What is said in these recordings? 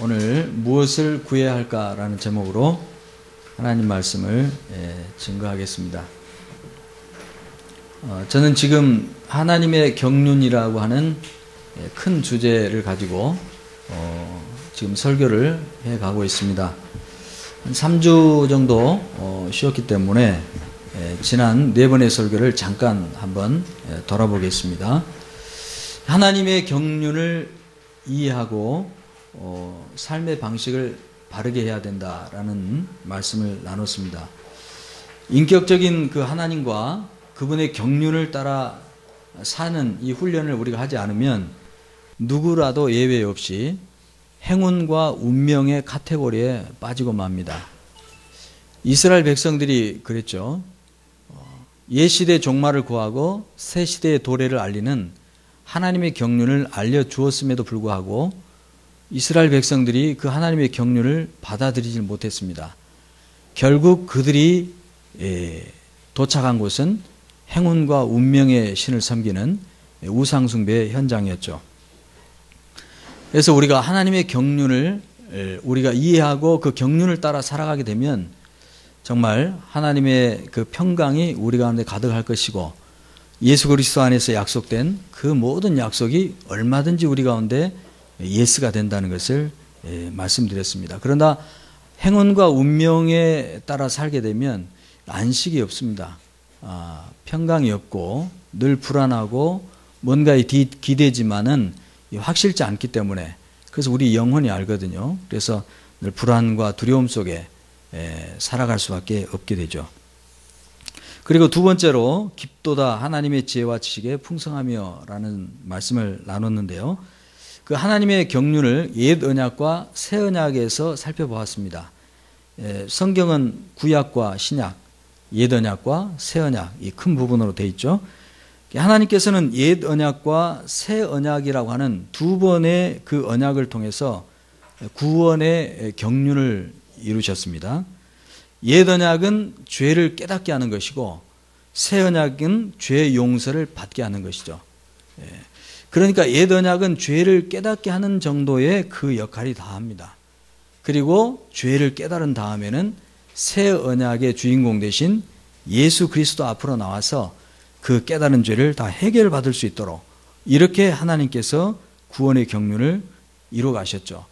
오늘 무엇을 구해야 할까라는 제목으로 하나님 말씀을 증거하겠습니다. 저는 지금 하나님의 경륜이라고 하는 큰 주제를 가지고 지금 설교를 해가고 있습니다. 한 3주 정도 쉬었기 때문에 지난 4번의 설교를 잠깐 한번 돌아보겠습니다. 하나님의 경륜을 이해하고 삶의 방식을 바르게 해야 된다라는 말씀을 나눴습니다. 인격적인 그 하나님과 그분의 경륜을 따라 사는 이 훈련을 우리가 하지 않으면 누구라도 예외 없이 행운과 운명의 카테고리에 빠지고 맙니다. 이스라엘 백성들이 그랬죠. 옛시대의 종말을 구하고 새시대의 도래를 알리는 하나님의 경륜을 알려주었음에도 불구하고 이스라엘 백성들이 그 하나님의 경륜을 받아들이지 못했습니다. 결국 그들이 도착한 곳은 행운과 운명의 신을 섬기는 우상숭배의 현장이었죠. 그래서 우리가 하나님의 경륜을 우리가 이해하고 그 경륜을 따라 살아가게 되면 정말 하나님의 그 평강이 우리 가운데 가득할 것이고 예수 그리스도 안에서 약속된 그 모든 약속이 얼마든지 우리 가운데 예스가 된다는 것을 말씀드렸습니다. 그러나 행운과 운명에 따라 살게 되면 안식이 없습니다. 평강이 없고 늘 불안하고 뭔가에 기대지만은 확실치 않기 때문에 그래서 우리 영혼이 알거든요. 그래서 늘 불안과 두려움 속에 살아갈 수밖에 없게 되죠. 그리고 두 번째로 깊도다 하나님의 지혜와 지식의 풍성하며 라는 말씀을 나눴는데요. 그 하나님의 경륜을 옛 언약과 새 언약에서 살펴보았습니다. 성경은 구약과 신약, 옛 언약과 새 언약 이 큰 부분으로 되어 있죠. 하나님께서는 옛 언약과 새 언약이라고 하는 두 번의 그 언약을 통해서 구원의 경륜을 이루셨습니다. 옛 언약은 죄를 깨닫게 하는 것이고 새 언약은 죄의 용서를 받게 하는 것이죠. 그러니까 옛 언약은 죄를 깨닫게 하는 정도의 그 역할이 다합니다. 그리고 죄를 깨달은 다음에는 새 언약의 주인공 대신 예수 그리스도 앞으로 나와서 그 깨달은 죄를 다 해결받을 수 있도록 이렇게 하나님께서 구원의 경륜을 이루어 가셨죠.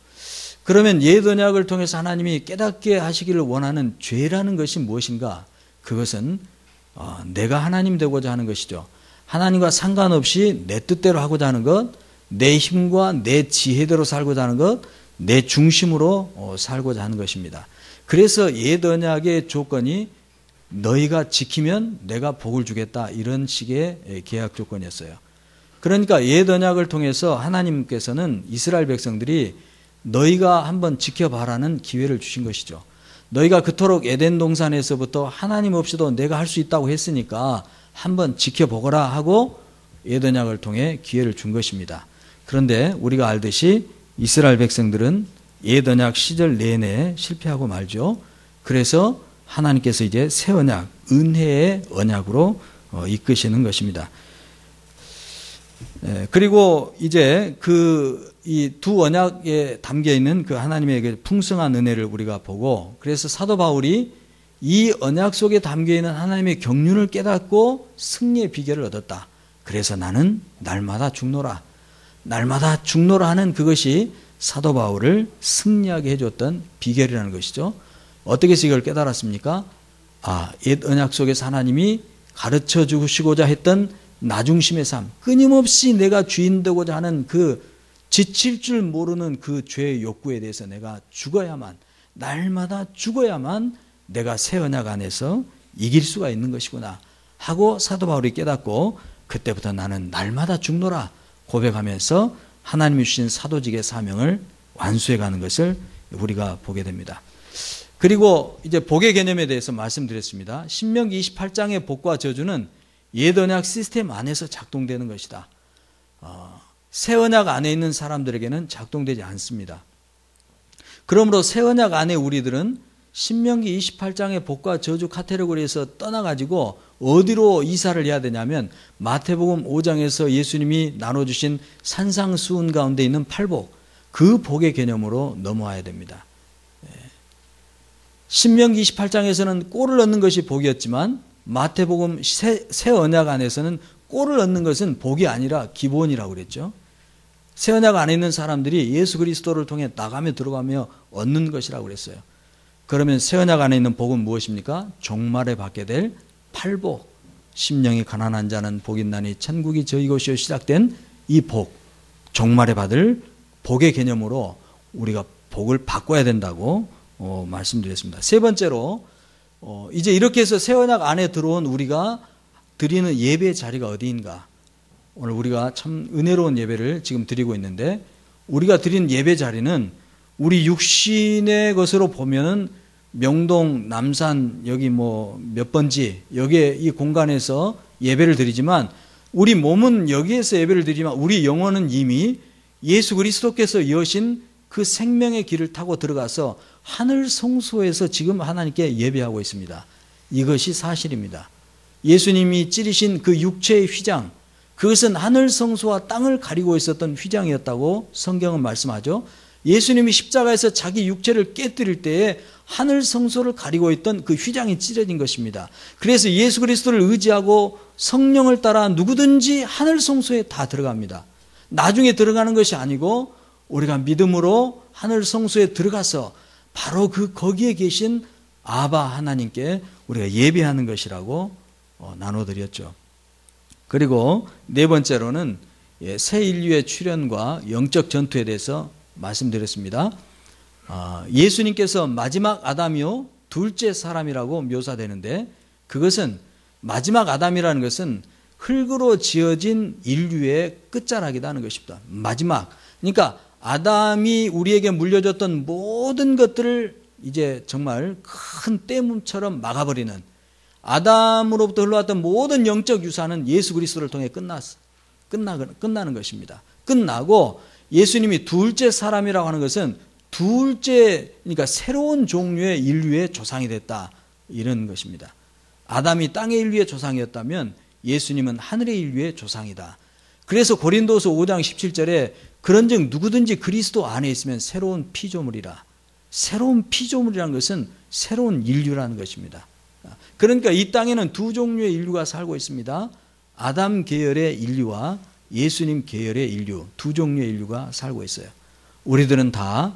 그러면 옛 언약을 통해서 하나님이 깨닫게 하시기를 원하는 죄라는 것이 무엇인가? 그것은 내가 하나님 되고자 하는 것이죠. 하나님과 상관없이 내 뜻대로 하고자 하는 것, 내 힘과 내 지혜대로 살고자 하는 것, 내 중심으로 살고자 하는 것입니다. 그래서 옛 언약의 조건이 너희가 지키면 내가 복을 주겠다 이런 식의 계약 조건이었어요. 그러니까 옛 언약을 통해서 하나님께서는 이스라엘 백성들이 너희가 한번 지켜봐라는 기회를 주신 것이죠. 너희가 그토록 에덴 동산에서부터 하나님 없이도 내가 할 수 있다고 했으니까 한번 지켜보거라 하고 옛 언약을 통해 기회를 준 것입니다. 그런데 우리가 알듯이 이스라엘 백성들은 옛 언약 시절 내내 실패하고 말죠. 그래서 하나님께서 이제 새 언약, 은혜의 언약으로 이끄시는 것입니다. 그리고 이제 이 두 언약에 담겨 있는 그 하나님의 그 풍성한 은혜를 우리가 보고 그래서 사도 바울이 이 언약 속에 담겨 있는 하나님의 경륜을 깨닫고 승리의 비결을 얻었다. 그래서 나는 날마다 죽노라. 날마다 죽노라 하는 그것이 사도 바울을 승리하게 해줬던 비결이라는 것이죠. 어떻게 해서 이걸 깨달았습니까? 옛 언약 속에서 하나님이 가르쳐 주시고자 했던 나중심의 삶, 끊임없이 내가 주인 되고자 하는 그 지칠 줄 모르는 그 죄의 욕구에 대해서 내가 죽어야만, 날마다 죽어야만 내가 새 언약 안에서 이길 수가 있는 것이구나 하고 사도 바울이 깨닫고 그때부터 나는 날마다 죽노라 고백하면서 하나님이 주신 사도직의 사명을 완수해가는 것을 우리가 보게 됩니다. 그리고 이제 복의 개념에 대해서 말씀드렸습니다. 신명기 28장의 복과 저주는 옛 언약 시스템 안에서 작동되는 것이다. 새 언약 안에 있는 사람들에게는 작동되지 않습니다. 그러므로 새 언약 안에 우리들은 신명기 28장의 복과 저주 카테고리에서 떠나가지고 어디로 이사를 해야 되냐면 마태복음 5장에서 예수님이 나눠주신 산상수훈 가운데 있는 팔복, 그 복의 개념으로 넘어와야 됩니다. 신명기 28장에서는 꼴을 얻는 것이 복이었지만 마태복음 새 언약 안에서는 꼴을 얻는 것은 복이 아니라 기본이라고 그랬죠. 새 언약 안에 있는 사람들이 예수 그리스도를 통해 나가며 들어가며 얻는 것이라고 그랬어요. 그러면 새 언약 안에 있는 복은 무엇입니까? 종말에 받게 될 팔복. 심령이 가난한 자는 복이 있나니 천국이 저희 것이요 시작된 이 복, 종말에 받을 복의 개념으로 우리가 복을 바꿔야 된다고 말씀드렸습니다. 세 번째로 이제 이렇게 해서 새 언약 안에 들어온 우리가 드리는 예배의 자리가 어디인가? 오늘 우리가 참 은혜로운 예배를 지금 드리고 있는데 우리가 드리는 예배 자리는 우리 육신의 것으로 보면은 명동, 남산, 여기 뭐 몇 번지, 여기에 이 공간에서 예배를 드리지만 우리 몸은 여기에서 예배를 드리지만 우리 영혼은 이미 예수 그리스도께서 여신 그 생명의 길을 타고 들어가서 하늘 성소에서 지금 하나님께 예배하고 있습니다. 이것이 사실입니다. 예수님이 찌르신 그 육체의 휘장, 그것은 하늘 성소와 땅을 가리고 있었던 휘장이었다고 성경은 말씀하죠. 예수님이 십자가에서 자기 육체를 깨뜨릴 때에 하늘 성소를 가리고 있던 그 휘장이 찢어진 것입니다. 그래서 예수 그리스도를 의지하고 성령을 따라 누구든지 하늘 성소에 다 들어갑니다. 나중에 들어가는 것이 아니고 우리가 믿음으로 하늘 성소에 들어가서 바로 거기에 계신 아바 하나님께 우리가 예배하는 것이라고 나눠드렸죠. 그리고 네 번째로는 새 인류의 출현과 영적 전투에 대해서 말씀드렸습니다. 예수님께서 마지막 아담이요 둘째 사람이라고 묘사되는데 그것은 마지막 아담이라는 것은 흙으로 지어진 인류의 끝자락이라는 것입니다. 마지막. 그러니까 아담이 우리에게 물려줬던 모든 것들을 이제 정말 큰 떼문처럼 막아버리는 아담으로부터 흘러왔던 모든 영적 유산은 예수 그리스도를 통해 끝나는 것입니다. 끝나고 예수님이 둘째 사람이라고 하는 것은 그러니까 새로운 종류의 인류의 조상이 됐다. 이런 것입니다. 아담이 땅의 인류의 조상이었다면 예수님은 하늘의 인류의 조상이다. 그래서 고린도서 5장 17절에 그런즉 누구든지 그리스도 안에 있으면 새로운 피조물이라. 새로운 피조물이라는 것은 새로운 인류라는 것입니다. 그러니까 이 땅에는 두 종류의 인류가 살고 있습니다. 아담 계열의 인류와 예수님 계열의 인류, 두 종류의 인류가 살고 있어요. 우리들은 다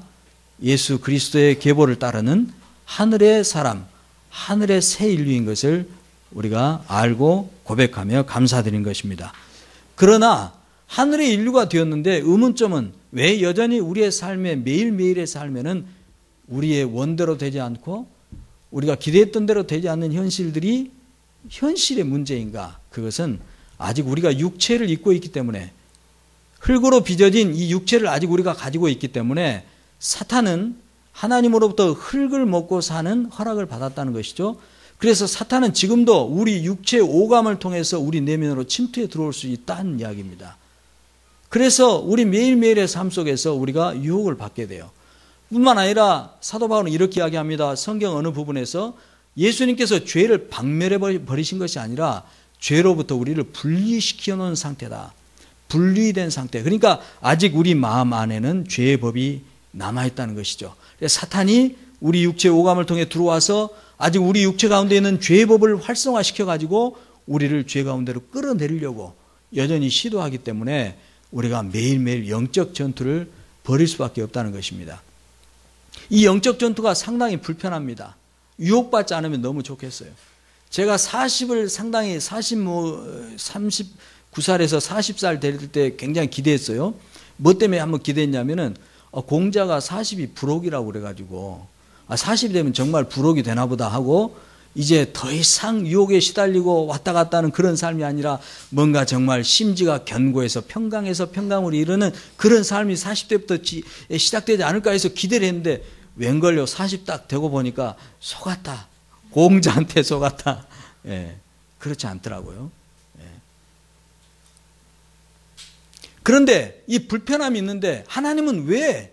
예수 그리스도의 계보를 따르는 하늘의 사람, 하늘의 새 인류인 것을 우리가 알고 고백하며 감사드린 것입니다. 그러나 하늘의 인류가 되었는데 의문점은 왜 여전히 우리의 삶에 매일매일의 삶에는 우리의 원대로 되지 않고 우리가 기대했던 대로 되지 않는 현실들이 현실의 문제인가? 그것은 아직 우리가 육체를 입고 있기 때문에 흙으로 빚어진 이 육체를 아직 우리가 가지고 있기 때문에 사탄은 하나님으로부터 흙을 먹고 사는 허락을 받았다는 것이죠. 그래서 사탄은 지금도 우리 육체의 오감을 통해서 우리 내면으로 침투해 들어올 수 있다는 이야기입니다. 그래서 우리 매일매일의 삶 속에서 우리가 유혹을 받게 돼요. 뿐만 아니라 사도 바울은 이렇게 이야기합니다. 성경 어느 부분에서 예수님께서 죄를 박멸해 버리신 것이 아니라 죄로부터 우리를 분리시켜 놓은 상태다. 분리된 상태. 그러니까 아직 우리 마음 안에는 죄의 법이 남아있다는 것이죠. 사탄이 우리 육체의 오감을 통해 들어와서 아직 우리 육체 가운데 있는 죄의 법을 활성화시켜가지고 우리를 죄 가운데로 끌어내리려고 여전히 시도하기 때문에 우리가 매일매일 영적 전투를 벌일 수밖에 없다는 것입니다. 이 영적 전투가 상당히 불편합니다. 유혹받지 않으면 너무 좋겠어요. 제가 40을 상당히 39살에서 40살 될 때 굉장히 기대했어요. 뭐 때문에 한번 기대했냐면은 공자가 40이 불혹이라고 그래가지고 40이 되면 정말 불혹이 되나 보다 하고 이제 더 이상 유혹에 시달리고 왔다 갔다 하는 그런 삶이 아니라 뭔가 정말 심지가 견고해서 평강에서 평강으로 이르는 그런 삶이 40대부터 시작되지 않을까 해서 기대를 했는데 웬걸요 40 딱 되고 보니까 속았다. 공자한테 속았다. 예, 그렇지 않더라고요. 예. 그런데 이 불편함이 있는데 하나님은 왜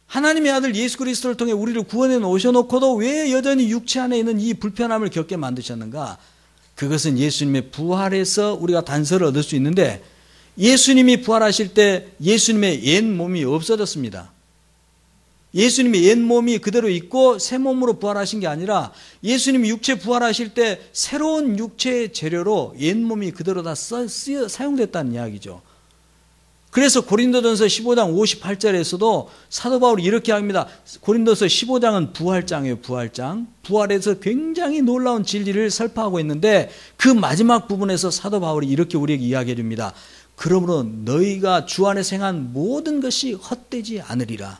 하나님의 아들 예수 그리스도를 통해 우리를 구원해 놓으셔놓고도 왜 여전히 육체 안에 있는 이 불편함을 겪게 만드셨는가? 그것은 예수님의 부활에서 우리가 단서를 얻을 수 있는데 예수님이 부활하실 때 예수님의 옛 몸이 없어졌습니다. 예수님의 옛 몸이 그대로 있고 새 몸으로 부활하신 게 아니라 예수님이 육체 부활하실 때 새로운 육체의 재료로 옛 몸이 그대로 다 사용됐다는 이야기죠. 그래서 고린도전서 15장 58절에서도 사도 바울이 이렇게 합니다. 고린도서 15장은 부활장이에요. 부활장. 부활에서 굉장히 놀라운 진리를 설파하고 있는데 그 마지막 부분에서 사도 바울이 이렇게 우리에게 이야기해 줍니다. 그러므로 너희가 주 안에서 행한 모든 것이 헛되지 않으리라.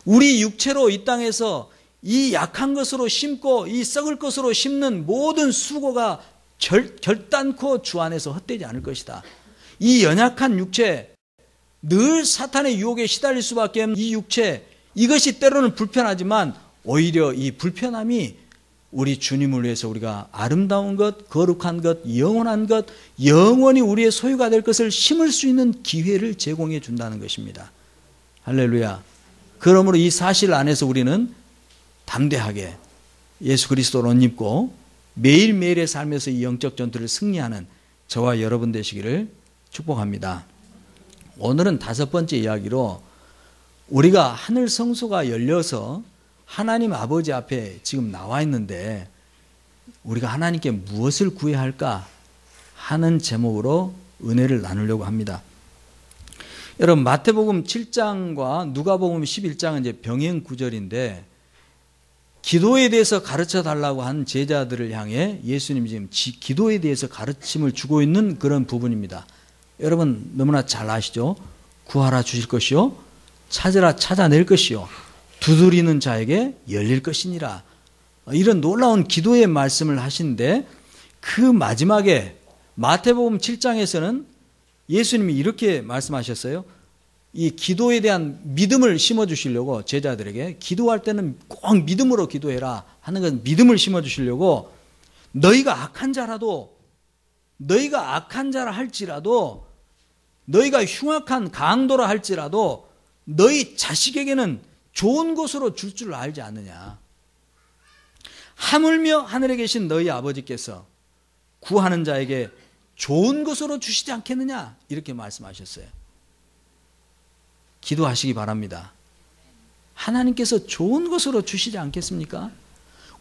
우리 육체로 이 땅에서 이 약한 것으로 심고 이 썩을 것으로 심는 모든 수고가 결단코 주 안에서 헛되지 않을 것이다. 이 연약한 육체, 늘 사탄의 유혹에 시달릴 수밖에 없는 이 육체, 이것이 때로는 불편하지만 오히려 이 불편함이 우리 주님을 위해서 우리가 아름다운 것, 거룩한 것, 영원한 것, 영원히 우리의 소유가 될 것을 심을 수 있는 기회를 제공해 준다는 것입니다. 할렐루야. 그러므로 이 사실 안에서 우리는 담대하게 예수 그리스도를 옷 입고 매일매일의 삶에서 이 영적 전투를 승리하는 저와 여러분 되시기를 축복합니다. 오늘은 5번째 이야기로 우리가 하늘 성소가 열려서 하나님 아버지 앞에 지금 나와 있는데 우리가 하나님께 무엇을 구해야 할까 하는 제목으로 은혜를 나누려고 합니다. 여러분 마태복음 7장과 누가복음 11장은 이제 병행 구절인데 기도에 대해서 가르쳐 달라고 한 제자들을 향해 예수님이 지금 기도에 대해서 가르침을 주고 있는 그런 부분입니다. 여러분 너무나 잘 아시죠? 구하라 주실 것이요 찾으라 찾아낼 것이요 두드리는 자에게 열릴 것이니라. 이런 놀라운 기도의 말씀을 하시는데 그 마지막에 마태복음 7장에서는 예수님이 이렇게 말씀하셨어요. 이 기도에 대한 믿음을 심어주시려고 제자들에게 기도할 때는 꼭 믿음으로 기도해라 하는 건 믿음을 심어주시려고 너희가 악한 자라 할지라도 너희가 흉악한 강도라 할지라도 너희 자식에게는 좋은 것으로 줄 줄 알지 않느냐. 하물며 하늘에 계신 너희 아버지께서 구하는 자에게 좋은 것으로 주시지 않겠느냐 이렇게 말씀하셨어요. 기도하시기 바랍니다. 하나님께서 좋은 것으로 주시지 않겠습니까?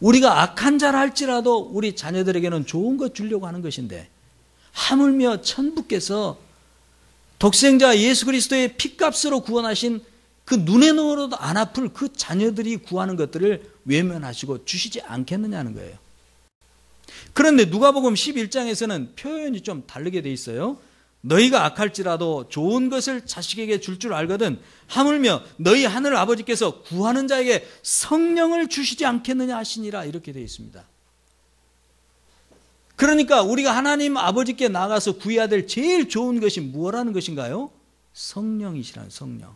우리가 악한 자라 할지라도 우리 자녀들에게는 좋은 것 주려고 하는 것인데 하물며 천부께서 독생자 예수 그리스도의 피값으로 구원하신 그 눈에 넣어도 안 아플 그 자녀들이 구하는 것들을 외면하시고 주시지 않겠느냐는 거예요. 그런데 누가복음 11장에서는 표현이 좀 다르게 돼 있어요. 너희가 악할지라도 좋은 것을 자식에게 줄 줄 알거든 하물며 너희 하늘 아버지께서 구하는 자에게 성령을 주시지 않겠느냐 하시니라 이렇게 되어 있습니다. 그러니까 우리가 하나님 아버지께 나가서 구해야 될 제일 좋은 것이 무엇라는 것인가요? 성령이시라는 성령.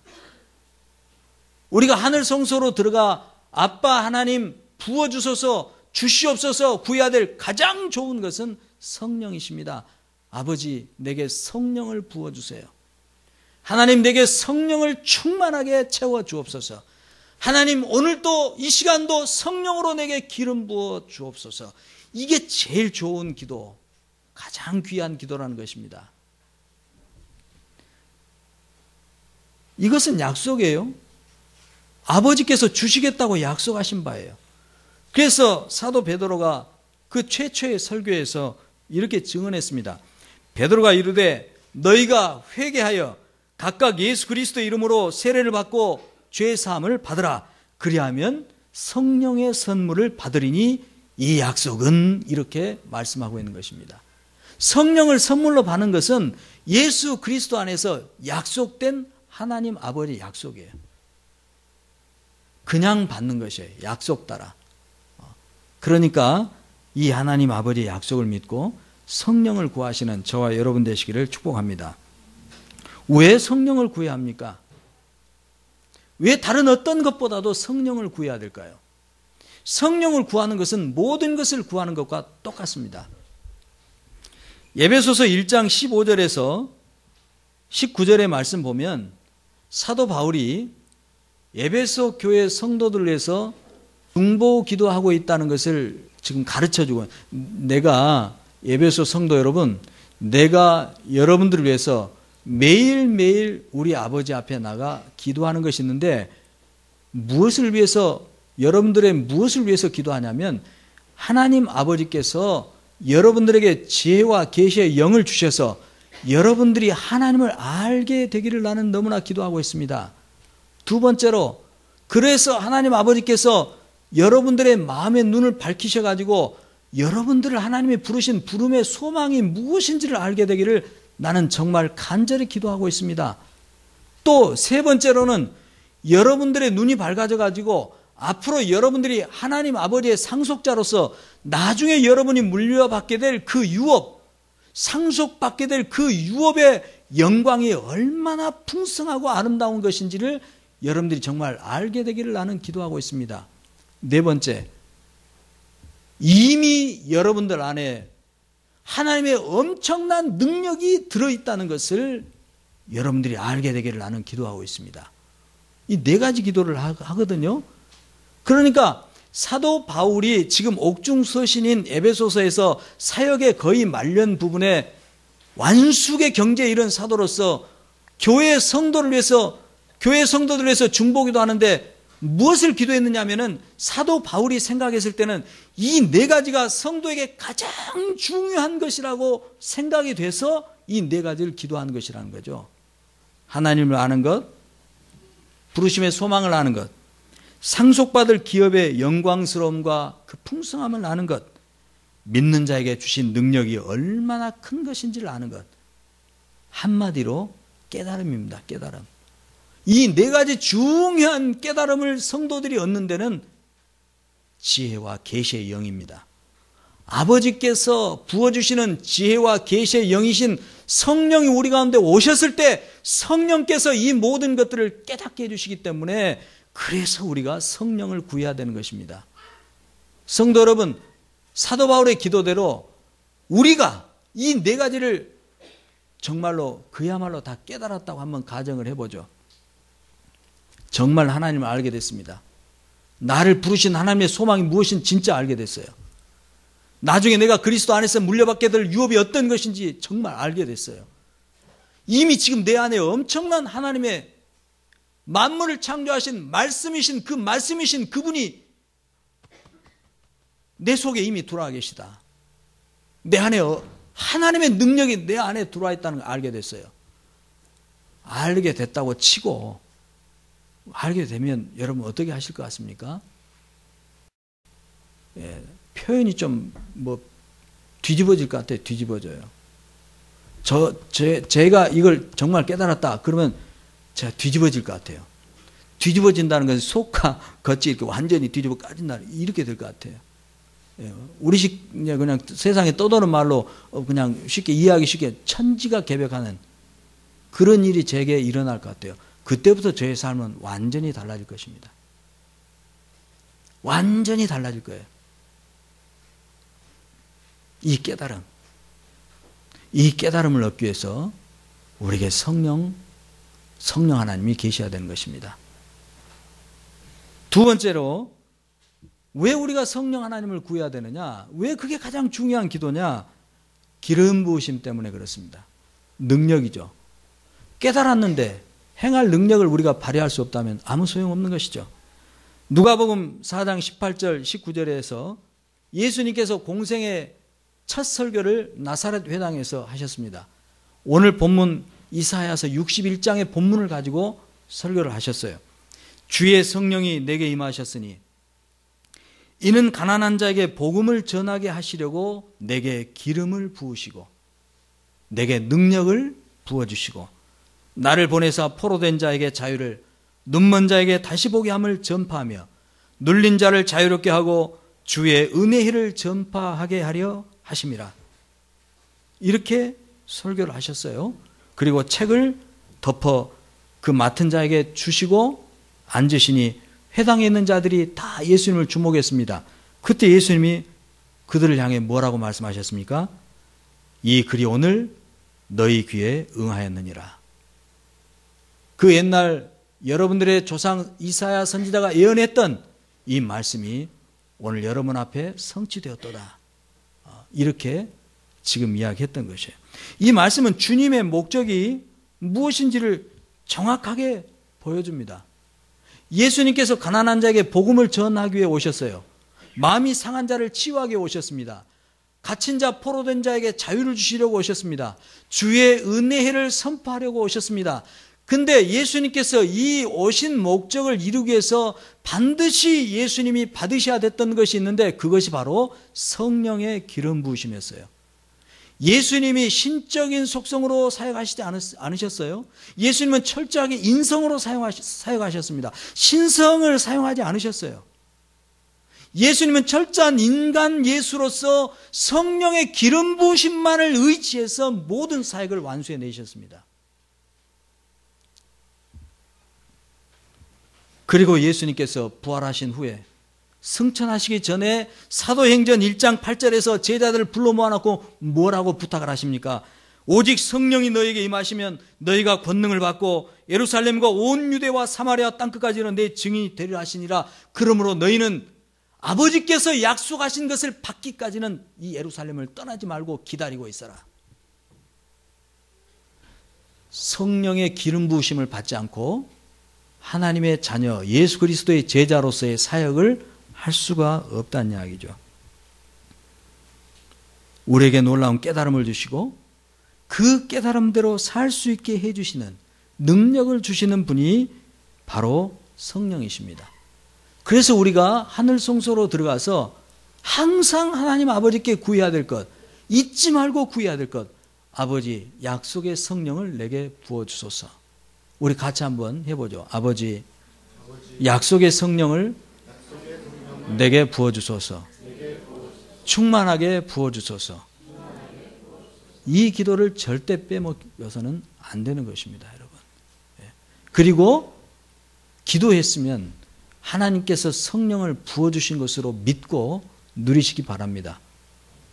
우리가 하늘 성소로 들어가 아빠 하나님 부어주소서 주시옵소서 구해야 될 가장 좋은 것은 성령이십니다. 아버지 내게 성령을 부어주세요. 하나님 내게 성령을 충만하게 채워주옵소서. 하나님 오늘도 이 시간도 성령으로 내게 기름 부어 주옵소서. 이게 제일 좋은 기도, 가장 귀한 기도라는 것입니다. 이것은 약속이에요. 아버지께서 주시겠다고 약속하신 바예요. 그래서 사도 베드로가 그 최초의 설교에서 이렇게 증언했습니다. 베드로가 이르되 너희가 회개하여 각각 예수 그리스도의 이름으로 세례를 받고 죄 사함을 받으라. 그리하면 성령의 선물을 받으리니 이 약속은 이렇게 말씀하고 있는 것입니다. 성령을 선물로 받는 것은 예수 그리스도 안에서 약속된 하나님 아버지의 약속이에요. 그냥 받는 것이에요. 약속 따라. 그러니까 이 하나님 아버지의 약속을 믿고 성령을 구하시는 저와 여러분 되시기를 축복합니다. 왜 성령을 구해야 합니까? 왜 다른 어떤 것보다도 성령을 구해야 될까요? 성령을 구하는 것은 모든 것을 구하는 것과 똑같습니다. 에베소서 1장 15절에서 19절의 말씀 보면 사도 바울이 에베소 교회 성도들을 위해서 중보 기도하고 있다는 것을 지금 가르쳐주고, 내가 에베소 성도 여러분, 내가 여러분들을 위해서 매일매일 우리 아버지 앞에 나가 기도하는 것이 있는데, 무엇을 위해서, 여러분들의 무엇을 위해서 기도하냐면, 하나님 아버지께서 여러분들에게 지혜와 계시의 영을 주셔서 여러분들이 하나님을 알게 되기를 나는 너무나 기도하고 있습니다. 두 번째로, 그래서 하나님 아버지께서 여러분들의 마음의 눈을 밝히셔가지고 여러분들을 하나님이 부르신 부름의 소망이 무엇인지를 알게 되기를 나는 정말 간절히 기도하고 있습니다. 또 세 번째로는, 여러분들의 눈이 밝아져가지고 앞으로 여러분들이 하나님 아버지의 상속자로서 나중에 여러분이 물려받게 될 그 유업, 상속받게 될 그 유업의 영광이 얼마나 풍성하고 아름다운 것인지를 여러분들이 정말 알게 되기를 나는 기도하고 있습니다. 네 번째, 이미 여러분들 안에 하나님의 엄청난 능력이 들어있다는 것을 여러분들이 알게 되기를 나는 기도하고 있습니다. 이 네 가지 기도를 하거든요. 그러니까 사도 바울이 지금 옥중서신인 에베소서에서 사역의 거의 말년 부분에 완숙의 경지에 이른 사도로서 교회 성도를 위해서, 교회 성도들을 위해서 중보기도 하는데 무엇을 기도했느냐 하면은, 사도 바울이 생각했을 때는 이 네 가지가 성도에게 가장 중요한 것이라고 생각이 돼서 이 네 가지를 기도하는 것이라는 거죠. 하나님을 아는 것, 부르심의 소망을 아는 것, 상속받을 기업의 영광스러움과 그 풍성함을 아는 것, 믿는 자에게 주신 능력이 얼마나 큰 것인지를 아는 것. 한마디로 깨달음입니다. 깨달음. 이 네 가지 중요한 깨달음을 성도들이 얻는 데는 지혜와 계시의 영입니다. 아버지께서 부어주시는 지혜와 계시의 영이신 성령이 우리 가운데 오셨을 때 성령께서 이 모든 것들을 깨닫게 해주시기 때문에, 그래서 우리가 성령을 구해야 되는 것입니다. 성도 여러분, 사도 바울의 기도대로 우리가 이 네 가지를 정말로 그야말로 다 깨달았다고 한번 가정을 해보죠. 정말 하나님을 알게 됐습니다. 나를 부르신 하나님의 소망이 무엇인지 진짜 알게 됐어요. 나중에 내가 그리스도 안에서 물려받게 될 유업이 어떤 것인지 정말 알게 됐어요. 이미 지금 내 안에 엄청난 하나님의 만물을 창조하신 말씀이신 그 말씀이신 그분이 내 속에 이미 들어와 계시다. 내 안에 하나님의 능력이 내 안에 들어와 있다는 걸 알게 됐어요. 알게 됐다고 치고, 알게 되면 여러분 어떻게 하실 것 같습니까? 예, 표현이 좀 뒤집어질 것 같아요. 뒤집어져요. 제가 이걸 정말 깨달았다 그러면 제가 뒤집어질 것 같아요. 뒤집어진다는 것은 속과 겉이 이렇게 완전히 뒤집어 까진다, 이렇게 될 것 같아요. 예, 우리식 그냥 세상에 떠도는 말로 그냥 쉽게 이해하기 쉽게 천지가 개벽하는 그런 일이 제게 일어날 것 같아요. 그때부터 저의 삶은 완전히 달라질 것입니다. 완전히 달라질 거예요. 이 깨달음을 얻기 위해서 우리에게 성령 하나님이 계셔야 되는 것입니다. 두 번째로, 왜 우리가 성령 하나님을 구해야 되느냐? 왜 그게 가장 중요한 기도냐? 기름 부으심 때문에 그렇습니다. 능력이죠. 깨달았는데 행할 능력을 우리가 발휘할 수 없다면 아무 소용없는 것이죠. 누가복음 4장 18절 19절에서 예수님께서 공생의 첫 설교를 나사렛 회당에서 하셨습니다. 오늘 본문 이사야서 61장의 본문을 가지고 설교를 하셨어요. 주의 성령이 내게 임하셨으니 이는 가난한 자에게 복음을 전하게 하시려고 내게 기름을 부으시고 내게 능력을 부어주시고 나를 보내사 포로된 자에게 자유를, 눈먼 자에게 다시 보게 함을 전파하며 눌린 자를 자유롭게 하고 주의 은혜의 해를 전파하게 하려 하심이라. 이렇게 설교를 하셨어요. 그리고 책을 덮어 그 맡은 자에게 주시고 앉으시니 회당에 있는 자들이 다 예수님을 주목했습니다. 그때 예수님이 그들을 향해 뭐라고 말씀하셨습니까? 이 글이 오늘 너희 귀에 응하였느니라. 그 옛날 여러분들의 조상 이사야 선지자가 예언했던 이 말씀이 오늘 여러분 앞에 성취되었도다. 이렇게 지금 이야기했던 것이에요. 이 말씀은 주님의 목적이 무엇인지를 정확하게 보여줍니다. 예수님께서 가난한 자에게 복음을 전하기 위해 오셨어요. 마음이 상한 자를 치유하기 위해 오셨습니다. 갇힌 자, 포로된 자에게 자유를 주시려고 오셨습니다. 주의 은혜를 선포하려고 오셨습니다. 근데 예수님께서 이 오신 목적을 이루기 위해서 반드시 예수님이 받으셔야 됐던 것이 있는데, 그것이 바로 성령의 기름 부으심이었어요. 예수님이 신적인 속성으로 사역하시지 않으셨어요. 예수님은 철저하게 인성으로 사역하셨습니다. 신성을 사용하지 않으셨어요. 예수님은 철저한 인간 예수로서 성령의 기름 부으심만을 의지해서 모든 사역을 완수해 내셨습니다. 그리고 예수님께서 부활하신 후에 승천하시기 전에 사도행전 1장 8절에서 제자들을 불러 모아놓고 뭐라고 부탁을 하십니까? 오직 성령이 너에게 임하시면 너희가 권능을 받고 예루살렘과 온 유대와 사마리아 땅끝까지는 내 증인이 되리라 하시니라. 그러므로 너희는 아버지께서 약속하신 것을 받기까지는 이 예루살렘을 떠나지 말고 기다리고 있어라. 성령의 기름 부으심을 받지 않고 하나님의 자녀 예수 그리스도의 제자로서의 사역을 할 수가 없다는 이야기죠. 우리에게 놀라운 깨달음을 주시고 그 깨달음대로 살 수 있게 해주시는 능력을 주시는 분이 바로 성령이십니다. 그래서 우리가 하늘 성소로 들어가서 항상 하나님 아버지께 구해야 될 것, 잊지 말고 구해야 될 것, 아버지 약속의 성령을 내게 부어주소서. 우리 같이 한번 해보죠. 아버지 약속의 성령을 내게 부어주소서. 충만하게 부어주소서. 이 기도를 절대 빼먹어서는 안 되는 것입니다, 여러분. 그리고 기도했으면 하나님께서 성령을 부어주신 것으로 믿고 누리시기 바랍니다.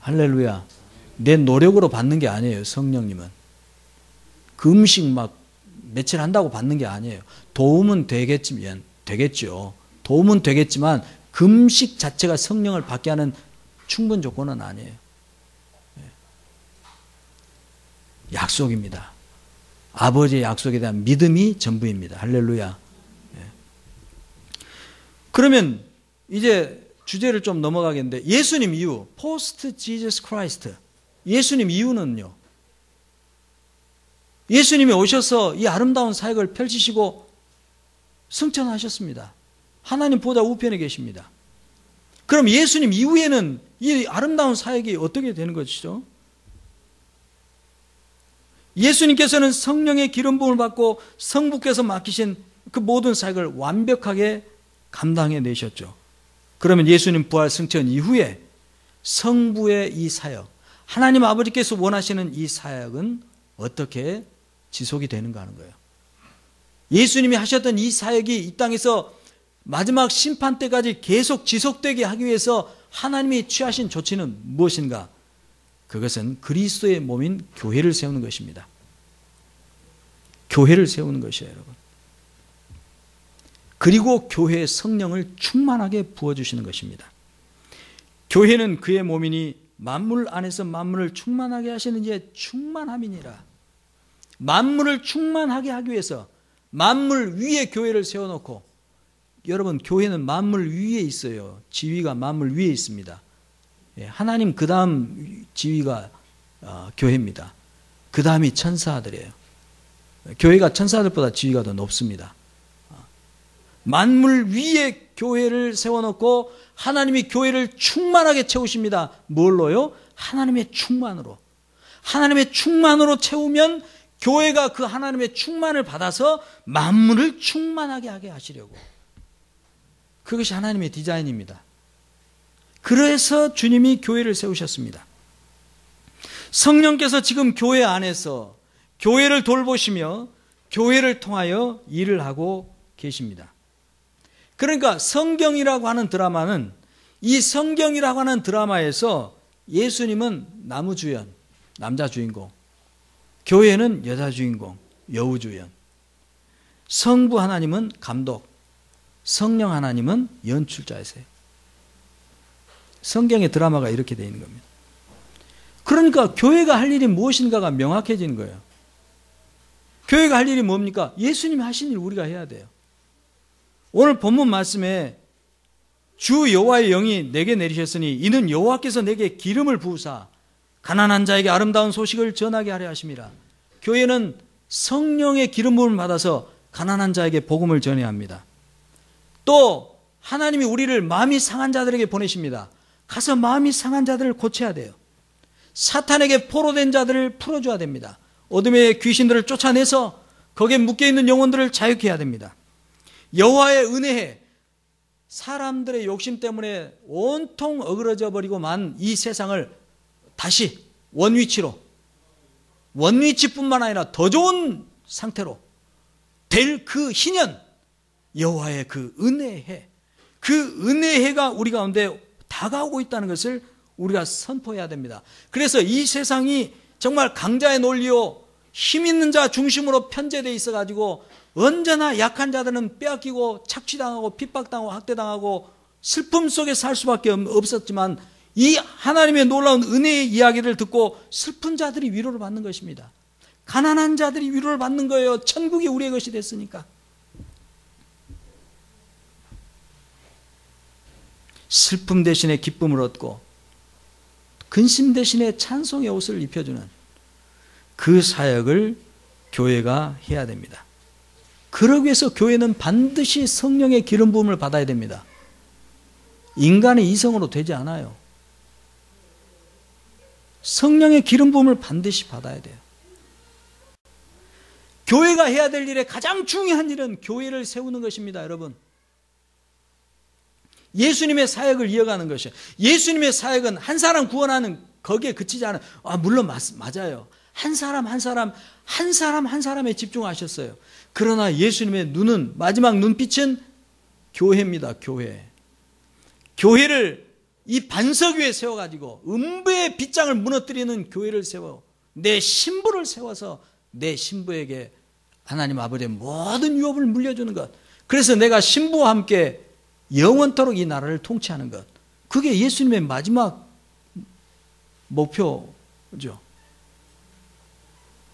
할렐루야. 내 노력으로 받는 게 아니에요, 성령님은. 그 음식 막 며칠 한다고 받는 게 아니에요. 도움은 되겠죠. 도움은 되겠지만 금식 자체가 성령을 받게 하는 충분 조건은 아니에요. 약속입니다. 아버지의 약속에 대한 믿음이 전부입니다. 할렐루야. 그러면 이제 주제를 좀 넘어가겠는데, 예수님 이후, 포스트 지저스 크라이스트, 예수님 이후는요, 예수님이 오셔서 이 아름다운 사역을 펼치시고 승천하셨습니다. 하나님 보좌 우편에 계십니다. 그럼 예수님 이후에는 이 아름다운 사역이 어떻게 되는 것이죠? 예수님께서는 성령의 기름 부음을 받고 성부께서 맡기신 그 모든 사역을 완벽하게 감당해 내셨죠. 그러면 예수님 부활 승천 이후에 성부의 이 사역, 하나님 아버지께서 원하시는 이 사역은 어떻게 지속이 되는가 하는 거예요. 예수님이 하셨던 이 사역이 이 땅에서 마지막 심판 때까지 계속 지속되게 하기 위해서 하나님이 취하신 조치는 무엇인가? 그것은 그리스도의 몸인 교회를 세우는 것입니다. 교회를 세우는 것이에요, 여러분. 그리고 교회의 성령을 충만하게 부어주시는 것입니다. 교회는 그의 몸이니 만물 안에서 만물을 충만하게 하시는 이의 충만함이니라. 만물을 충만하게 하기 위해서 만물 위에 교회를 세워놓고, 여러분 교회는 만물 위에 있어요. 지위가 만물 위에 있습니다. 하나님 그 다음 지위가 교회입니다. 그 다음이 천사들이에요. 교회가 천사들보다 지위가 더 높습니다. 만물 위에 교회를 세워놓고 하나님이 교회를 충만하게 채우십니다. 뭘로요? 하나님의 충만으로. 하나님의 충만으로 채우면 교회가 그 하나님의 충만을 받아서 만물을 충만하게 하게 하시려고. 그것이 하나님의 디자인입니다. 그래서 주님이 교회를 세우셨습니다. 성령께서 지금 교회 안에서 교회를 돌보시며 교회를 통하여 일을 하고 계십니다. 그러니까 성경이라고 하는 드라마는, 이 성경이라고 하는 드라마에서 예수님은 남우주연, 남자 주인공, 교회는 여자 주인공, 여우 주연, 성부 하나님은 감독, 성령 하나님은 연출자이세요. 성경의 드라마가 이렇게 되어 있는 겁니다. 그러니까 교회가 할 일이 무엇인가가 명확해지는 거예요. 교회가 할 일이 뭡니까? 예수님이 하신 일 우리가 해야 돼요. 오늘 본문 말씀에 주 여호와의 영이 내게 내리셨으니 이는 여호와께서 내게 기름을 부으사 가난한 자에게 아름다운 소식을 전하게 하려 하심이라. 교회는 성령의 기름 부음을 받아서 가난한 자에게 복음을 전해야 합니다. 또 하나님이 우리를 마음이 상한 자들에게 보내십니다. 가서 마음이 상한 자들을 고쳐야 돼요. 사탄에게 포로된 자들을 풀어줘야 됩니다. 어둠의 귀신들을 쫓아내서 거기에 묶여있는 영혼들을 자유케 해야 됩니다. 여호와의 은혜에 사람들의 욕심 때문에 온통 어그러져 버리고 만 이 세상을 다시 원위치뿐만 아니라 더 좋은 상태로 될 그 희년, 여호와의 그 은혜해, 그 은혜해가 우리 가운데 다가오고 있다는 것을 우리가 선포해야 됩니다. 그래서 이 세상이 정말 강자의 논리요 힘 있는 자 중심으로 편제되어 있어가지고 언제나 약한 자들은 빼앗기고 착취당하고 핍박당하고 학대당하고 슬픔 속에 살 수밖에 없었지만, 이 하나님의 놀라운 은혜의 이야기를 듣고 슬픈 자들이 위로를 받는 것입니다. 가난한 자들이 위로를 받는 거예요. 천국이 우리의 것이 됐으니까. 슬픔 대신에 기쁨을 얻고 근심 대신에 찬송의 옷을 입혀주는 그 사역을 교회가 해야 됩니다. 그러기 위해서 교회는 반드시 성령의 기름 부음을 받아야 됩니다. 인간의 이성으로 되지 않아요. 성령의 기름 부음을 반드시 받아야 돼요. 교회가 해야 될 일의 가장 중요한 일은 교회를 세우는 것입니다, 여러분. 예수님의 사역을 이어가는 것이에요. 예수님의 사역은 한 사람 구원하는 거기에 그치지 않아요. 물론 맞아요. 한 사람 한 사람에 집중하셨어요. 그러나 예수님의 눈은, 마지막 눈빛은 교회입니다. 교회를 이 반석 위에 세워가지고 음부의 빗장을 무너뜨리는 교회를 세워 내 신부를 세워서 내 신부에게 하나님 아버지의 모든 유업을 물려주는 것, 그래서 내가 신부와 함께 영원토록 이 나라를 통치하는 것, 그게 예수님의 마지막 목표죠.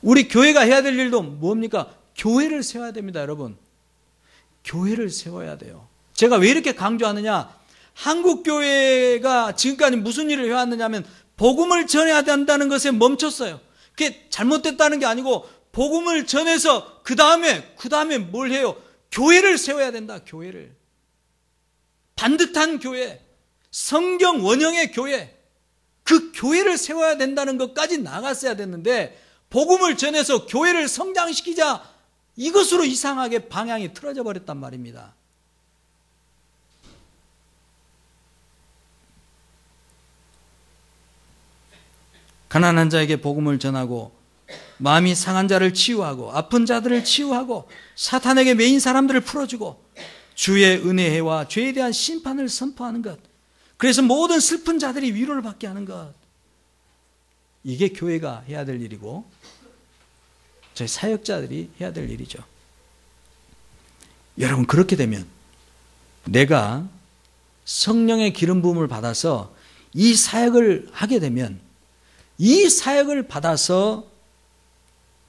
우리 교회가 해야 될 일도 뭡니까? 교회를 세워야 됩니다, 여러분. 교회를 세워야 돼요. 제가 왜 이렇게 강조하느냐? 한국 교회가 지금까지 무슨 일을 해왔느냐 하면 복음을 전해야 된다는 것에 멈췄어요. 그게 잘못됐다는 게 아니고 복음을 전해서 그 다음에 뭘 해요? 교회를 세워야 된다. 교회를. 반듯한 교회, 성경 원형의 교회, 그 교회를 세워야 된다는 것까지 나갔어야 됐는데, 복음을 전해서 교회를 성장시키자, 이것으로 이상하게 방향이 틀어져 버렸단 말입니다. 가난한 자에게 복음을 전하고 마음이 상한 자를 치유하고 아픈 자들을 치유하고 사탄에게 매인 사람들을 풀어주고 주의 은혜와 죄에 대한 심판을 선포하는 것, 그래서 모든 슬픈 자들이 위로를 받게 하는 것, 이게 교회가 해야 될 일이고 저희 사역자들이 해야 될 일이죠. 여러분, 그렇게 되면 내가 성령의 기름 부음을 받아서 이 사역을 하게 되면, 이 사역을 받아서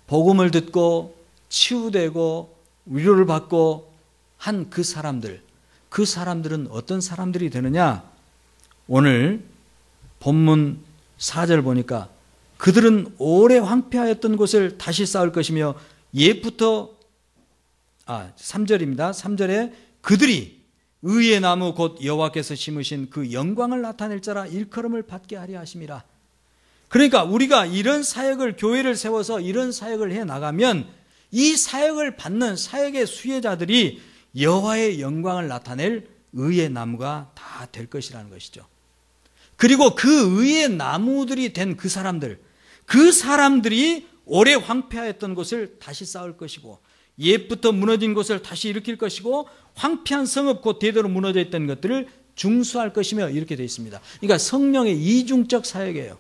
복음을 듣고 치유되고 위로를 받고 한 그 사람들은 어떤 사람들이 되느냐? 오늘 본문 4절 보니까 그들은 오래 황폐하였던 곳을 다시 쌓을 것이며 옛부터 3절입니다. 3절에 그들이 의의 나무 곧 여호와께서 심으신 그 영광을 나타낼 자라 일컬음을 받게 하려 하심이라. 그러니까 우리가 이런 사역을, 교회를 세워서 이런 사역을 해 나가면 이 사역을 받는 사역의 수혜자들이 여호와의 영광을 나타낼 의의 나무가 다 될 것이라는 것이죠. 그리고 그 의의 나무들이 된 그 사람들이 오래 황폐하였던 곳을 다시 쌓을 것이고 옛부터 무너진 곳을 다시 일으킬 것이고 황폐한 성읍 곧 대대로 무너져 있던 것들을 중수할 것이며, 이렇게 되어 있습니다. 그러니까 성령의 이중적 사역이에요.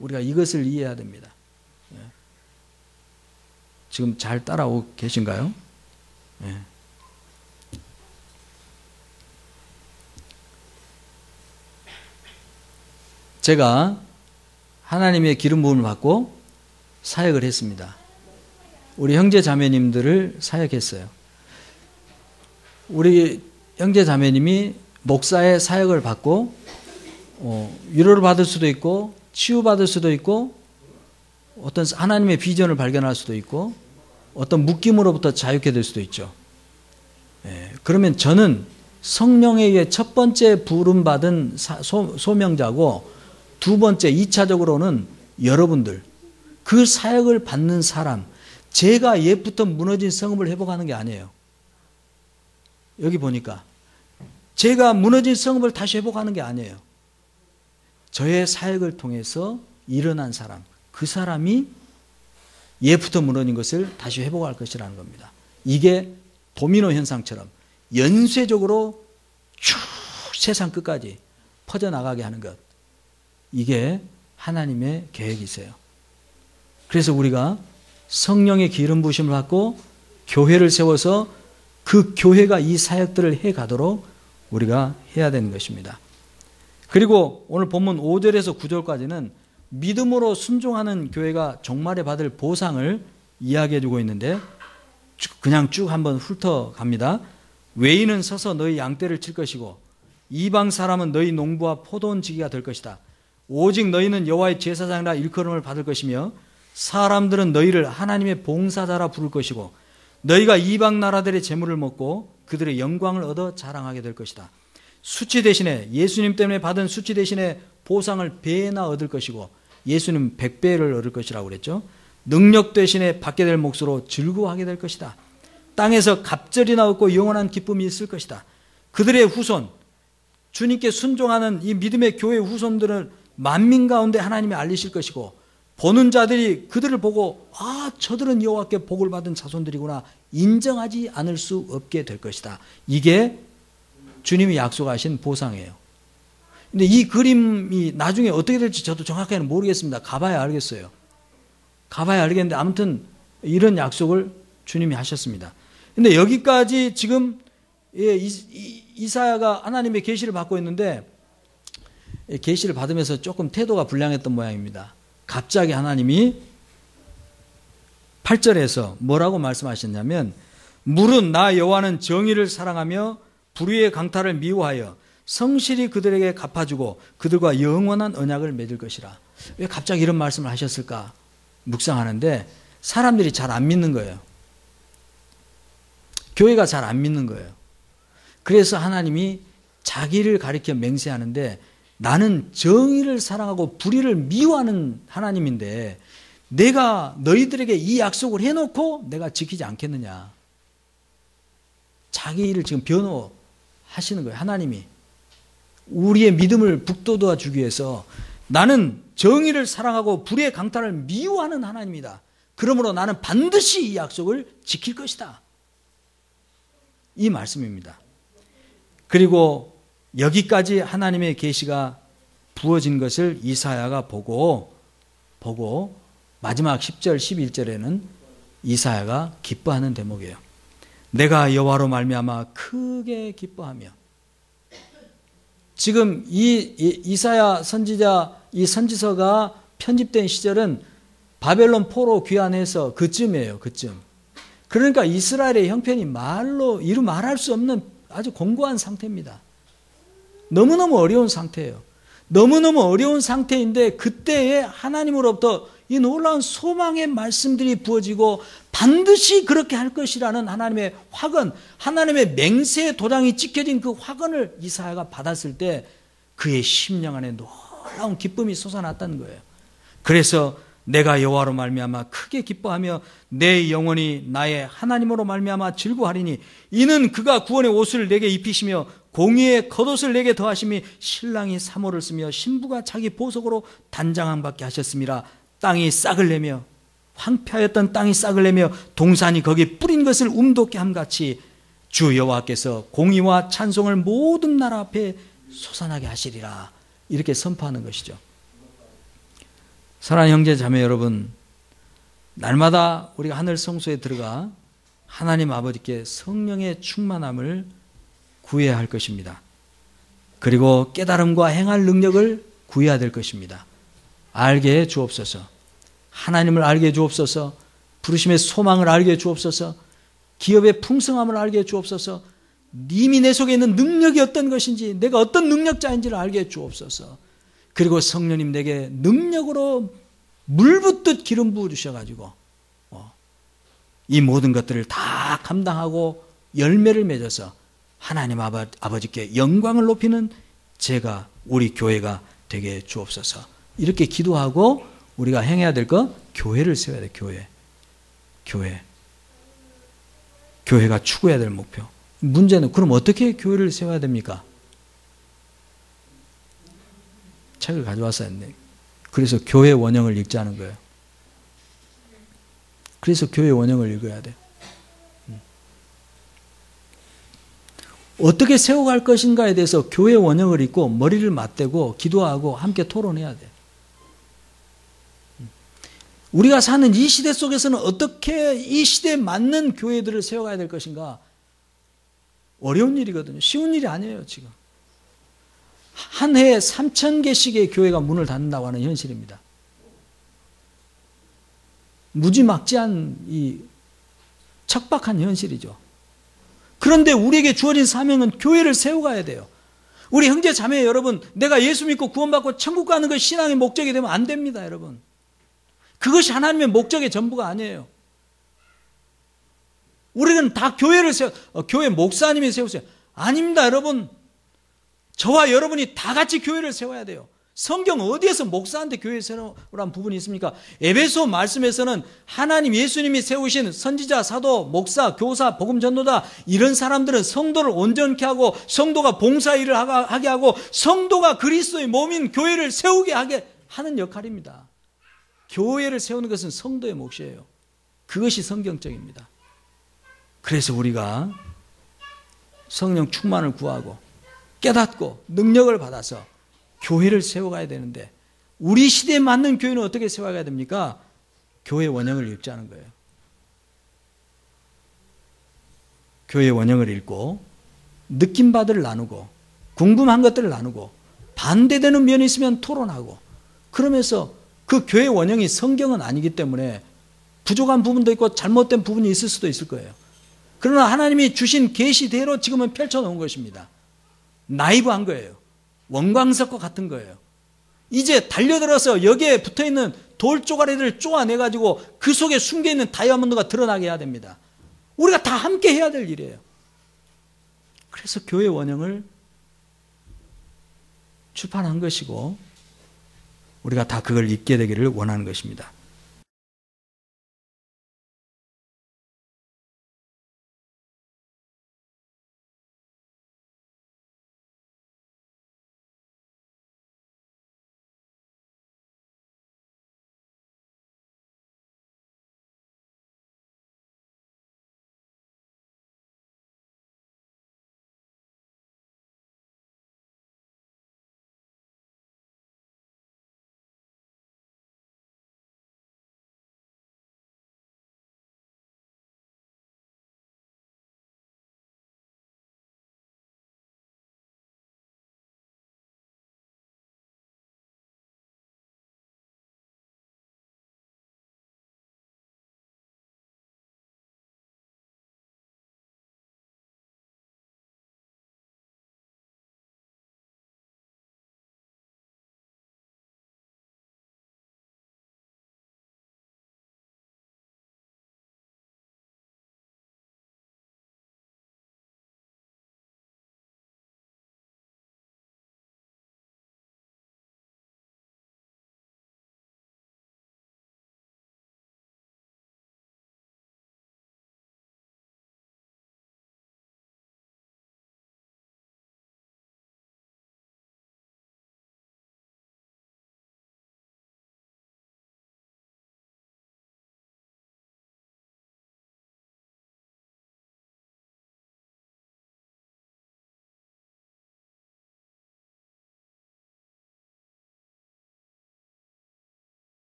우리가 이것을 이해해야 됩니다. 지금 잘 따라오고 계신가요? 제가 하나님의 기름 부음을 받고 사역을 했습니다. 우리 형제 자매님들을 사역했어요. 우리 형제 자매님이 목사의 사역을 받고 위로를 받을 수도 있고 치유받을 수도 있고 어떤 하나님의 비전을 발견할 수도 있고 어떤 묶임으로부터 자유케 될 수도 있죠. 그러면 저는 성령에 의해 첫 번째 부름받은 소명자고 두 번째 2차적으로는 여러분들, 그 사역을 받는 사람, 제가 옛부터 무너진 성읍을 회복하는 게 아니에요. 여기 보니까 제가 무너진 성읍을 다시 회복하는 게 아니에요. 저의 사역을 통해서 일어난 사람, 그 사람이 옛부터 무너진 것을 다시 회복할 것이라는 겁니다. 이게 도미노 현상처럼 연쇄적으로 쭉 세상 끝까지 퍼져나가게 하는 것, 이게 하나님의 계획이세요. 그래서 우리가 성령의 기름 부심을 받고 교회를 세워서 그 교회가 이 사역들을 해가도록 우리가 해야 되는 것입니다. 그리고 오늘 본문 5절에서 9절까지는 믿음으로 순종하는 교회가 종말에 받을 보상을 이야기해 주고 있는데 그냥 쭉 한번 훑어갑니다. 외인은 서서 너희 양떼를 칠 것이고 이방 사람은 너희 농부와 포도원 지기가 될 것이다. 오직 너희는 여호와의 제사장이라 일컬음을 받을 것이며 사람들은 너희를 하나님의 봉사자라 부를 것이고 너희가 이방 나라들의 재물을 먹고 그들의 영광을 얻어 자랑하게 될 것이다. 수치 대신에 예수님 때문에 받은 수치 대신에 보상을 배나 얻을 것이고 예수님 100배를 얻을 것이라고 그랬죠. 능력 대신에 받게 될 몫으로 즐거워하게 될 것이다. 땅에서 갑절이나 얻고 영원한 기쁨이 있을 것이다. 그들의 후손, 주님께 순종하는 이 믿음의 교회 후손들을 만민 가운데 하나님이 알리실 것이고 보는 자들이 그들을 보고 저들은 여호와께 복을 받은 자손들이구나 인정하지 않을 수 없게 될 것이다. 이게 주님이 약속하신 보상이에요. 근데 이 그림이 나중에 어떻게 될지 저도 정확하게는 모르겠습니다. 가봐야 알겠어요. 가봐야 알겠는데 아무튼 이런 약속을 주님이 하셨습니다. 근데 여기까지 지금 이사야가 하나님의 계시를 받고 있는데 계시를 받으면서 조금 태도가 불량했던 모양입니다. 갑자기 하나님이 8절에서 뭐라고 말씀하셨냐면 물은 나 여호와는 정의를 사랑하며 불의의 강탈을 미워하여 성실히 그들에게 갚아주고 그들과 영원한 언약을 맺을 것이라. 왜 갑자기 이런 말씀을 하셨을까 묵상하는데 사람들이 잘 안 믿는 거예요. 교회가 잘 안 믿는 거예요. 그래서 하나님이 자기를 가리켜 맹세하는데 나는 정의를 사랑하고 불의를 미워하는 하나님인데 내가 너희들에게 이 약속을 해놓고 내가 지키지 않겠느냐. 자기 일을 지금 변호하시는 거예요. 하나님이 우리의 믿음을 북돋워 주기 위해서 나는 정의를 사랑하고 불의의 강탈을 미워하는 하나님이다. 그러므로 나는 반드시 이 약속을 지킬 것이다. 이 말씀입니다. 그리고 여기까지 하나님의 계시가 부어진 것을 이사야가 보고 마지막 10절 11절에는 이사야가 기뻐하는 대목이에요. 내가 여호와로 말미암아 크게 기뻐하며. 지금 이 이사야 선지자 이 선지서가 편집된 시절은 바벨론 포로 귀환해서 그쯤이에요. 그쯤. 그러니까 이스라엘의 형편이 이루 말할 수 없는 아주 공고한 상태입니다. 너무너무 어려운 상태예요. 너무너무 어려운 상태인데 그때에 하나님으로부터 이 놀라운 소망의 말씀들이 부어지고 반드시 그렇게 할 것이라는 하나님의 확언, 하나님의 맹세의 도장이 찍혀진 그 확언을 이사야가 받았을 때 그의 심령 안에 놀라운 기쁨이 솟아났다는 거예요. 그래서 내가 여호와로 말미암아 크게 기뻐하며 내 영혼이 나의 하나님으로 말미암아 즐거워하리니 이는 그가 구원의 옷을 내게 입히시며 공의의 겉옷을 내게 더하심이 신랑이 사모를 쓰며 신부가 자기 보석으로 단장함 받게 하셨음이라. 땅이 싹을 내며 황폐하였던 땅이 싹을 내며 동산이 거기 뿌린 것을 움돋게 함같이 주 여호와께서 공의와 찬송을 모든 나라 앞에 솟아나게 하시리라. 이렇게 선포하는 것이죠. 사랑하는 형제 자매 여러분, 날마다 우리가 하늘 성소에 들어가 하나님 아버지께 성령의 충만함을 구해야 할 것입니다. 그리고 깨달음과 행할 능력을 구해야 될 것입니다. 알게 해 주옵소서. 하나님을 알게 해 주옵소서. 부르심의 소망을 알게 해 주옵소서. 기업의 풍성함을 알게 해 주옵소서. 님이 내 속에 있는 능력이 어떤 것인지, 내가 어떤 능력자인지를 알게 해 주옵소서. 그리고 성령님 내게 능력으로 물붓듯 기름 부어 주셔가지고 이 모든 것들을 다 감당하고 열매를 맺어서 하나님 아버지께 영광을 높이는 제가, 우리 교회가 되게 해 주옵소서. 이렇게 기도하고 우리가 행해야 될 것, 교회를 세워야 돼. 교회가 추구해야 될 목표. 문제는 그럼 어떻게 교회를 세워야 됩니까? 책을 가져왔어야 했네. 그래서 교회 원형을 읽자는 거예요. 그래서 교회 원형을 읽어야 돼요. 어떻게 세워갈 것인가에 대해서 교회 원형을 읽고 머리를 맞대고 기도하고 함께 토론해야 돼요. 우리가 사는 이 시대 속에서는 어떻게 이 시대에 맞는 교회들을 세워가야 될 것인가? 어려운 일이거든요. 쉬운 일이 아니에요, 지금. 한 해에 3,000개씩의 교회가 문을 닫는다고 하는 현실입니다. 무지막지한 이 척박한 현실이죠. 그런데 우리에게 주어진 사명은 교회를 세워가야 돼요. 우리 형제 자매 여러분, 내가 예수 믿고 구원받고 천국 가는 것이 신앙의 목적이 되면 안 됩니다, 여러분. 그것이 하나님의 목적의 전부가 아니에요. 우리는 다 교회를 교회 목사님이 세우세요. 아닙니다, 여러분. 저와 여러분이 다 같이 교회를 세워야 돼요. 성경 어디에서 목사한테 교회 세우라는 부분이 있습니까? 에베소 말씀에서는 하나님 예수님이 세우신 선지자, 사도, 목사, 교사, 복음 전도자, 이런 사람들은 성도를 온전케 하고 성도가 봉사 일을 하게 하고 성도가 그리스도의 몸인 교회를 세우게 하게 하는 역할입니다. 교회를 세우는 것은 성도의 몫이에요. 그것이 성경적입니다. 그래서 우리가 성령 충만을 구하고 깨닫고 능력을 받아서 교회를 세워가야 되는데, 우리 시대에 맞는 교회는 어떻게 세워가야 됩니까? 교회 원형을 읽자는 거예요. 교회 원형을 읽고 느낀 바들을 나누고 궁금한 것들을 나누고 반대되는 면이 있으면 토론하고, 그러면서 그 교회 원형이 성경은 아니기 때문에 부족한 부분도 있고 잘못된 부분이 있을 수도 있을 거예요. 그러나 하나님이 주신 계시대로 지금은 펼쳐놓은 것입니다. 나이브한 거예요. 원광석과 같은 거예요. 이제 달려들어서 여기에 붙어있는 돌 쪼가리를 쪼아내가지고 그 속에 숨겨있는 다이아몬드가 드러나게 해야 됩니다. 우리가 다 함께 해야 될 일이에요. 그래서 교회 원형을 출판한 것이고 우리가 다 그걸 읽게 되기를 원하는 것입니다.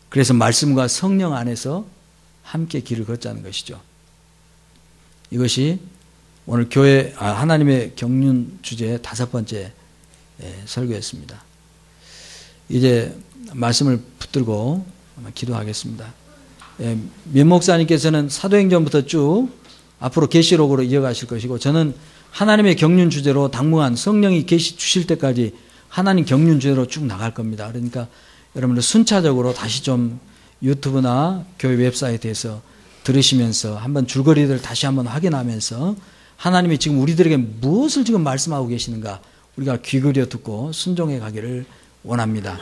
그래서 말씀과 성령 안에서 함께 길을 걷자는 것이죠. 이것이 오늘 하나님의 경륜 주제의 5번째 설교였습니다. 이제 말씀을 붙들고 기도하겠습니다. 면 목사님께서는 사도행전부터 쭉 앞으로 계시록으로 이어가실 것이고, 저는 하나님의 경륜 주제로 당분간 성령이 계시 주실 때까지 하나님 경륜 주제로 쭉 나갈 겁니다. 그러니까 여러분들 순차적으로 다시 좀 유튜브나 교회 웹사이트에서 들으시면서 한번 줄거리를 다시 한번 확인하면서 하나님이 지금 우리들에게 무엇을 지금 말씀하고 계시는가 우리가 귀 기울여 듣고 순종해 가기를 원합니다.